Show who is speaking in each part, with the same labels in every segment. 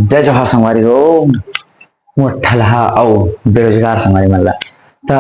Speaker 1: जय जोहार संगवारी हो। मोठा औ बेरोजगार संगवारी मन ला ता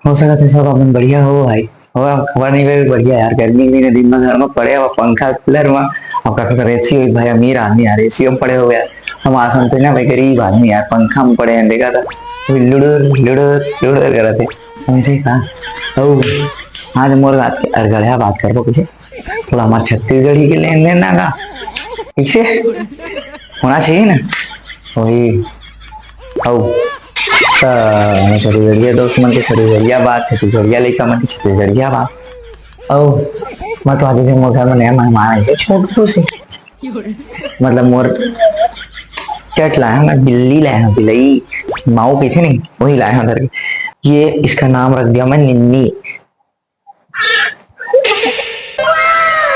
Speaker 1: हो सकत है सब अपन बढ़िया हो भाई। हो खबर नहीं भाई बढ़िया यार, गर्मी भी ने दिन में घर में पड़े हुआ पंखा कूलर में और का कर एसी हो भाई, अमीर आदमी यार एसी में पड़े हो गया। हम आसन तो ना भाई गरीब आदमी यार पंखा में पड़े हैं, देखा था लुड़ुर लुड़ुर लुड़ुर कर रहे थे समझे का। ओ आज मोर बात के अरगढ़िया बात करबो कुछ थोड़ा हमारे छत्तीसगढ़ी के लेन देन ना का पीछे होना चाहिए ना वही। औ छत्तीसगढ़िया दोस्त मन के छत्तीसगढ़िया बात, छत्तीसगढ़िया लइका मन के छत्तीसगढ़िया बात। औ मैं तो आज के मोर घर में नया मेहमान आए थे छोटू से, मतलब मोर कैट लाया हूँ मैं, बिल्ली लाया हूँ, बिल्ली माओ की थी नहीं वही लाया हूँ घर के। ये इसका नाम रख दिया मैं निन्नी।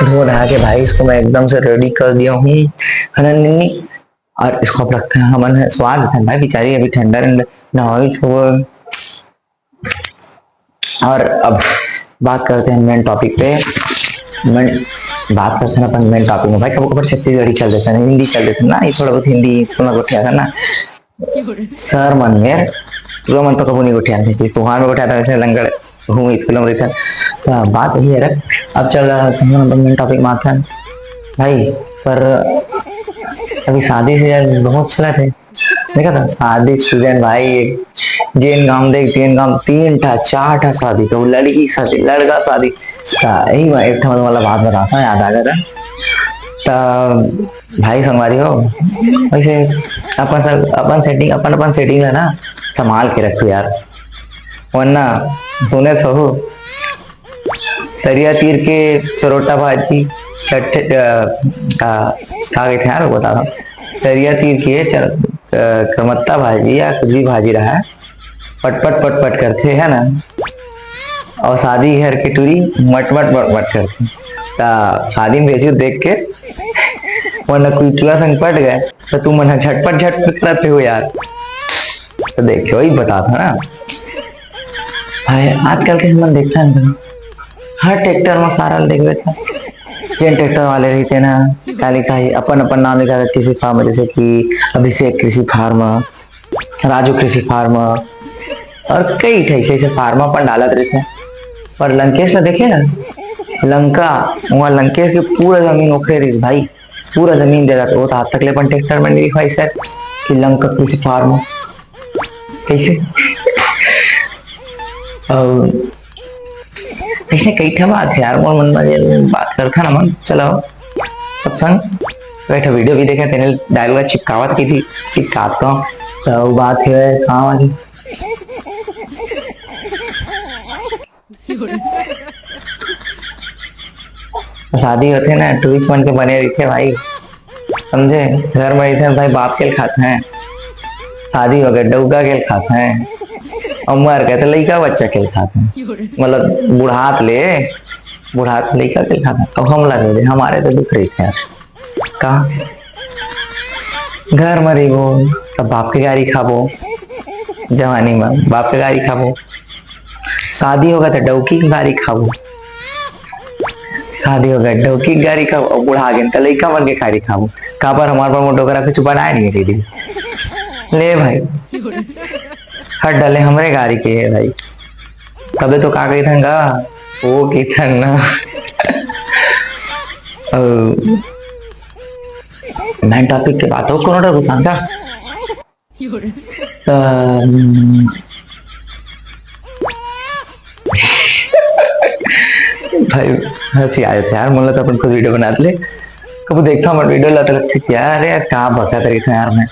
Speaker 1: धो धा के भाई इसको मैं एकदम से रेडी कर दिया हूँ है ना निन्नी। और इसको अब रखते हैं हमने स्वाद है भाई, बेचारी अभी ठंडा नहाई सुबह। और अब बात करते हैं मेन टॉपिक पे। मेन बात करते हैं अपन मेन टॉपिक में भाई, कभी कभी छत्तीसगढ़ी चल देता है, हिंदी चल देता है ना, ये थोड़ा बहुत हिंदी थोड़ा बहुत उठा ना सर मन में पूरा मन तो कभी नहीं उठा नहीं तुहार में उठाता वैसे लंगड़ हूँ स्कूल में रहता। तो बात यही है अब चल रहा है मेन टॉपिक में आता है भाई। पर अभी शादी से बहुत चला थे, देखा था शादी स्टूडेंट भाई जेन गांव देख तीन गांव तीन ठा चार ठा शादी तो लड़की की शादी लड़का शादी यही मैं एक वाला बात बताता याद आ गया तो भाई संगवारी हो। वैसे अपन सेटिंग अपन सेटिंग है ना संभाल के रखो यार, वरना सुने तो हो तरिया तीर के चरोटा भाजी चट्टे का कहते हैं यार बता रहा हूँ। तरिया तीर के करमत्ता भाजी या कुछ भी भाजी रहा है पटपट पटपट करते है ना, और शादी घर की टूरी मटमट मटमट करते शादी में भेजो देख के वरना कोई टूरा संग पट गए तो तुम मन झटपट झटपट करते हो यार। तो देखो वही बता था ना भाई, आजकल के हम देखता है हर ट्रैक्टर में सारा देख था जेन ट्रैक्टर वाले रहते ना क्या लिखा है अपन अपन नाम लिखा था किसी फार्म, जैसे कि अभिषेक कृषि फार्म, राजू कृषि फार्म और कई ऐसे फार्म अपन डालत रहते हैं। पर लंकेश ने देखे ना लंका वहाँ लंकेश की पूरा जमीन ओखरे रही भाई, पूरा जमीन दे रहा था वो तो आज तक ले अपन ट्रैक्टर में नहीं लिखवाई सर कि लंका कृषि फार्म कैसे। इसने कई ठा बात है यार मोर मन में बात करता ना मन चलो सब संग बैठा वीडियो भी देखा तेने डायलॉग चिपकावत की थी चिपकाता हूँ तो बात है कहाँ वाली शादी होते ना टूरिस्ट बन के बने रहते भाई समझे, घर में रहते भाई बाप के खाते हैं, शादी हो गए डौगा के खाते हैं और मर गए तो लड़का बच्चा के खाते हैं, मतलब बुढ़ात लड़का के खाते हैं। अब हम लगे हमारे तो दुख रही थे यार कहा घर में रहो तब बाप की गाड़ी खाबो, जवानी में बाप की गाड़ी खाबो, शादी होगा तो डौकी की गाड़ी खाबो, शादी हो गया डौकी की गाड़ी खाबो और बुढ़ा गए तो लड़का बन के गाड़ी खाबो। कहा पर हमारे पर डोकरा कुछ बनाया नहीं दीदी ले भाई हट डाले हमरे गाड़ी के है भाई। कभी तो का गई था वो की था ना मैं टॉपिक के बात हो कौन डर घुसान का भाई हंसी आए थे यार मतलब अपन खुद वीडियो बना ले कभी देखा मैं वीडियो लाते लगती यार यार कहाँ बका तरीका यार मैं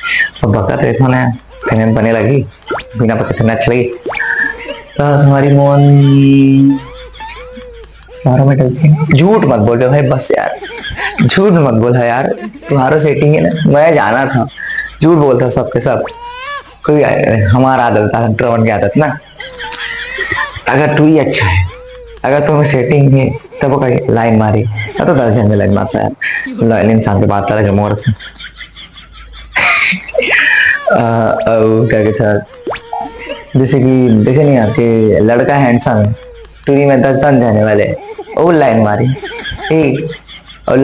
Speaker 1: और बका तरीका ना फिर बने लगी बिना पता करना अच्छा लगी तो हमारी मोन झूठ मत बोल रहे भाई बस यार झूठ मत बोल है यार, तुम्हारा सेटिंग है ना मैं जाना था झूठ बोलता सबके सब कोई हमारा आदत था ड्रोन की आदत ना। अगर तू ही अच्छा है अगर तुम्हें सेटिंग है तब तो लाइन मारी तो 10 जन में लाइन मारता है लॉयल इंसान की बात अलग मोर से क्या कहता जैसे कि देखे नहीं आपके लड़का हैंडसम है टूरी में 10 जन जाने वाले वो लाइन मारी ठीक और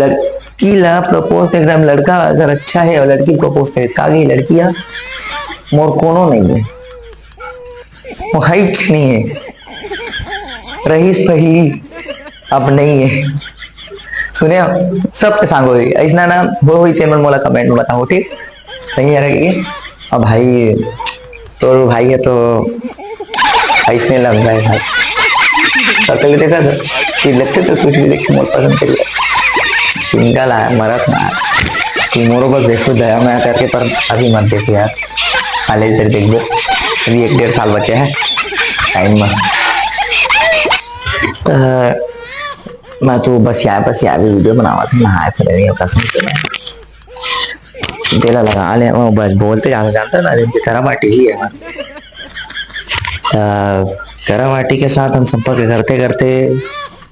Speaker 1: ला प्रपोज एकदम लड़का अगर अच्छा है और लड़की प्रपोज करे कागी लड़कियां मोर कोनो नहीं है, वो हाइट नहीं है, रहीस पहली अब नहीं है। सुने सब के सांगो ऐसा ना हो तेमन मोला कमेंट में बताओ ठीक। सही है कि अब भाई तो भाई है तो ऐसे लग रहा है भाई सकल देखा था कि लगते तो कुछ भी देख के मोर पसंद कर सिंगल आया मरत ना कि मोरो बस देखो दया मैं करके पर अभी मत देखो यार कॉलेज तक देख दो अभी 1-1.5 साल बचे हैं टाइम में। तो मैं तो बस यार भी वीडियो बनावा था नहाए फिर नहीं कसम से मैं तेला लगा ले वो बस बोलते जाना जानता ना जिनकी करामाटी ही है। करामाटी के साथ हम संपर्क करते करते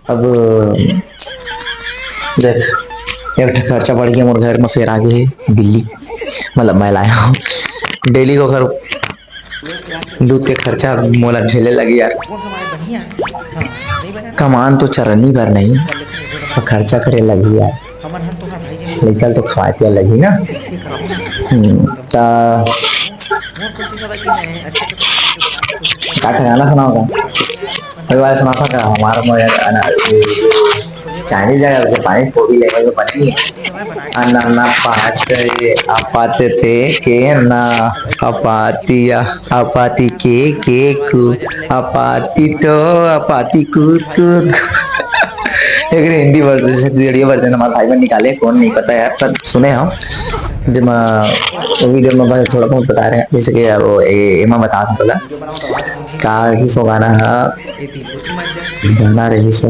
Speaker 1: अब देख एक खर्चा बढ़ गया मोर घर में फिर आगे है बिल्ली मतलब मैं लाया हूँ डेली को घर दूध के खर्चा मोला झेले लगी यार। कमान तो चरनी भर नहीं तो खर्चा करे लगी यार निकल तो खवा पिया लगी ना। का गाना सुनाओगा वही वाला सुना था हमारा चाइनीज जगह वैसे पानी फोड़ी लेवल में बनी है अन्ना ना पाते अपाते के ना अपातिया अपाती के कु अपाती तो अपाती कूद एक हिंदी वर्जन हमारे भाई बहन निकाले कौन नहीं पता यार पर सुने हम जब वीडियो में बस थोड़ा बहुत बता रहे हैं जैसे कि वो एमा बता था बोला का ही सो गाना गाना रही से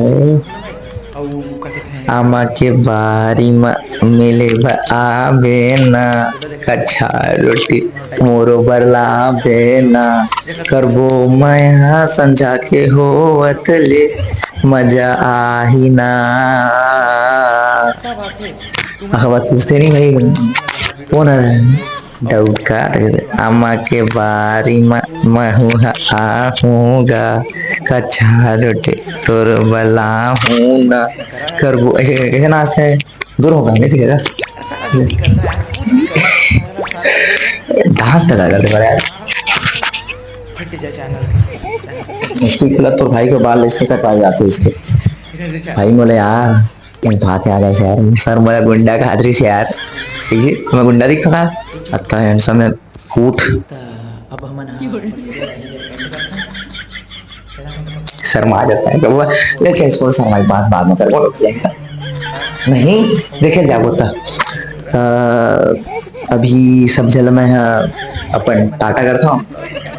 Speaker 1: आमा के बारी मिले आबे ना कच्चा रोटी मोरो बरला बेना करबो मैं संझा के होवत ले मजा आही ना। बात पूछते नहीं भाई कौन है डाउट का अम्मा के बारी मैं हूँ आहूँगा कच्चा रोटी तोर बला हूँ ना करबो ऐसे कैसे नाचते हैं दूर होगा नहीं दिखेगा डांस लगा करते बड़ा इसकी तो भाई को बाल इसके कट पाए जाते इसके भाई बोले यार बात याद है यार सर मेरा गुंडा खादरी से यार मैं गुंडा दिखता था अच्छा हैंडसम है कूट अब हम शर्मा जाता है वो लेकिन इसको शर्मा बात बाद में कर बोलो क्या नहीं देखे जाओ था अभी सब जल में अपन टाटा करता हूँ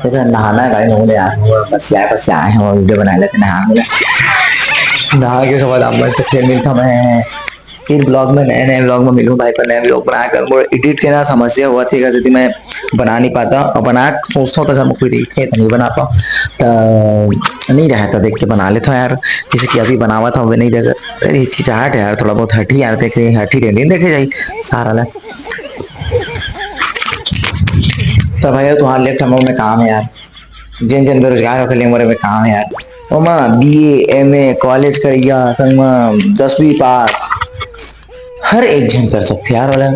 Speaker 1: देखा नहाना है भाई बोले यार बस आए हैं वीडियो बना लेते नहा के बाद आप से फिर मिलता मैं फिर ब्लॉग में नए ब्लॉग में मिलूँ भाई पर नए ब्लॉग बना कर वो एडिट के ना समस्या हुआ थी यदि मैं बना नहीं पाता और बना सोचता हूँ तो घर में कोई देखे तो नहीं बना पाऊँ तो नहीं रहा था देख के बना लेता हूँ यार जैसे कि अभी बनावा था वो नहीं देखा हिचकिचाहट है यार थोड़ा बहुत हटी यार देख हटी नहीं देखे जाए सारा ला तो भैया तुम्हारे लेफ्ट हम में काम है यार जिन जिन बेरोजगार होकर मोरे में काम है यार ओमा BA MA कॉलेज करिया संग में 10वीं पास हर एक जन कर सकते यार वाला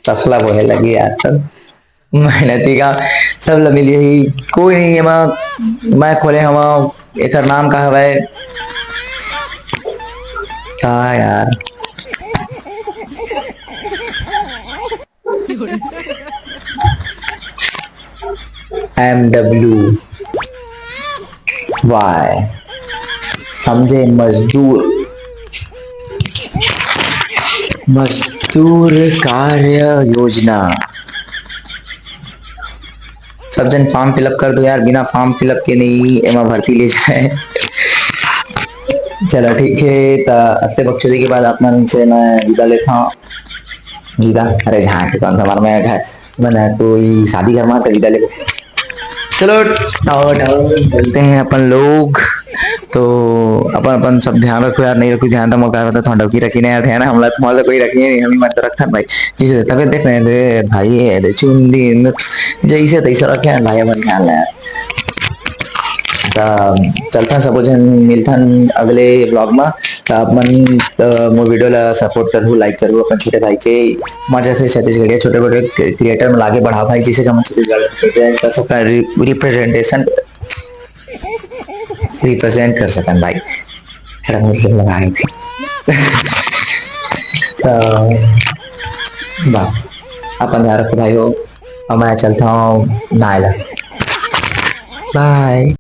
Speaker 1: तसला बोले लगी यार तब मेहनती का सब मिली यही कोई नहीं है मैं खोले हम एक नाम का है क्या यार MWY समझे मजदूर कार्य योजना सब जन फॉर्म फिलअप कर दो यार बिना फॉर्म फिलअप के नहीं एमा भर्ती ले जाए चलो ठीक है तो अत्ते बकचोदी के बाद अपना से मैं विदा लेता हूँ विदा अरे जहाँ के कौन सा मैं मैंने कोई शादी करना तो विदा ले चलो चलते हैं अपन लोग तो अपन सब ध्यान रखो यार नहीं रखो ध्यान तो मौका रहता थोड़ा की रखी नहीं ध्यान हमला तुम्हारा कोई रखी नहीं हम मत रखता भाई जिसे तबियत देख रहे थे भाई है चुन दिन जैसे तैसे रखे भाई अपन ध्यान लाया चलता सब जन मिलथन अगले ब्लॉग में। आप मन मोर वीडियो ला सपोर्ट करहु, लाइक करहु, अपन छोटे भाई के मजा से छत्तीसगढ़िया छोटे बड़े क्रिएटर में लागे बढ़ाओ भाई, जिसे हम छत्तीसगढ़ में represent कर सकता रिप्रेजेंटेशन रिप्रेजेंट कर सकन भाई। थोड़ा मतलब लगाए थे तो वाह, अपन ध्यान रखो भाई हो, और मैं चलता हूँ नहाए ला। बाय।